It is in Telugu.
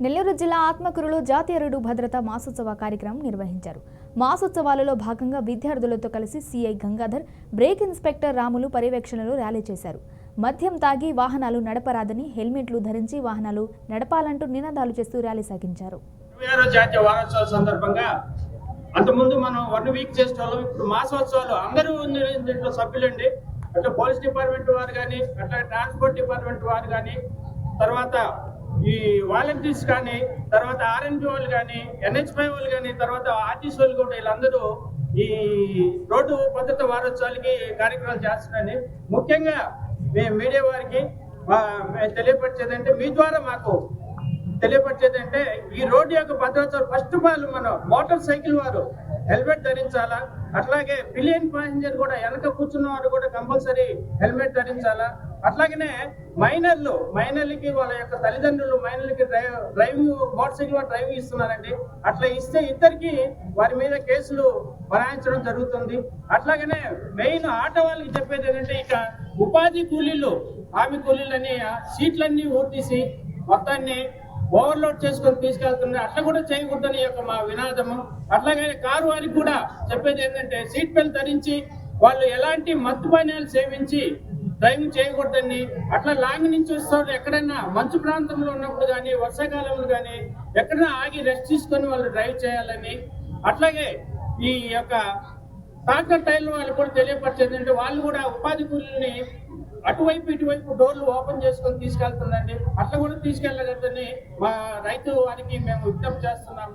నెల్లూరు జిల్లా ఆత్మకూరులో జాతీయ రోడ్డు భద్రతా మాసోత్సవ కార్యక్రమం నిర్వహించారు. మాసోత్సవాలలో భాగంగా విద్యార్థులతో కలిసి CI Gangadhar, brake inspector Ramulu పర్యవేక్షణలో ర్యాలీ చేశారు. మద్యం తాగి వాహనాలు నడపరాదని, హెల్మెట్లు ధరించి వాహనాలు నడపాలంటూ నినాదాలు చేస్తూ ర్యాలీ సాగించారు. జాతీయ వారోత్సవాల సందర్భంగా అంతకుముందు మనం 1 వీక్ చేసేవాళ్ళం. ఇప్పుడు మాసోత్సవాలు అందరూ దీంట్లో సభ్యులండి. అట్లా పోలీస్ డిపార్ట్మెంట్ వారు కానీ, అట్లా ట్రాన్స్పోర్ట్ డిపార్ట్మెంట్ వారు కానీ, తర్వాత ఈ వాలంటీర్స్ కానీ, తర్వాత ఆర్ఎన్బి వాళ్ళు కానీ, NH5 వాళ్ళు కానీ, తర్వాత ఆర్టీసీ వాళ్ళు కూడా వీళ్ళందరూ ఈ రోడ్డు భద్రత వారోత్సవాలకి కార్యక్రమాలు చేస్తున్నారని ముఖ్యంగా మేము మీడియా వారికి తెలియపరిచేదంటే, మీ ద్వారా మాకు తెలియపరిచేదంటే, ఈ రోడ్డు యొక్క భద్రత ఫస్ట్ ఆఫ్ ఆల్ మనం మోటార్ సైకిల్ వారు హెల్మెట్ ధరించాలా, అట్లాగే పిలియన్ ప్యాసింజర్ కూడా వెనక కూర్చున్న వారు కూడా కంపల్సరీ హెల్మెట్ ధరించాలా. అట్లాగనే మైనర్లకి వాళ్ళ యొక్క తల్లిదండ్రులు మైనర్లకి డ్రైవింగ్ మోటార్ సైకిల్ డ్రైవింగ్ ఇస్తున్నారండి. అట్లా ఇస్తే ఇద్దరికి వారి మీద కేసులు బనాయించడం జరుగుతుంది. అట్లాగనే మెయిన్ ఆటో వాళ్ళకి చెప్పేది ఏంటంటే, ఇక ఉపాధి కూలీలు, హామీ కూలీలని సీట్లన్నీ ఊడ్తీసి మొత్తాన్ని ఓవర్లోడ్ చేసుకొని తీసుకెళ్తున్నారు. అట్లా కూడా చేయకూడదని యొక్క మా వినాదము. అట్లాగే కారు వారికి కూడా చెప్పేది ఏంటంటే, సీట్ బెల్ట్ ధరించి వాళ్ళు ఎలాంటి మత్తు పానీయాలు సేవించి డ్రైవింగ్ చేయకూడదని, అట్లా లాంగ్ నుంచి వస్తారు ఎక్కడైనా మంచు ప్రాంతంలో ఉన్నప్పుడు కానీ, వర్షాకాలంలో కానీ ఎక్కడైనా ఆగి రెస్ట్ తీసుకొని వాళ్ళు డ్రైవ్ చేయాలని. అట్లాగే ఈ యొక్క ట్రాక్టర్ టైర్లు వాళ్ళు కూడా తెలియపరిచేది అంటే, వాళ్ళు కూడా ఉపాధి కూలీని అటువైపు ఇటువైపు డోర్లు ఓపెన్ చేసుకొని తీసుకెళ్తుందండి. అట్లా కూడా తీసుకెళ్ళగలని మా రైతు వారికి మేము విజ్ఞప్తి చేస్తున్నాము.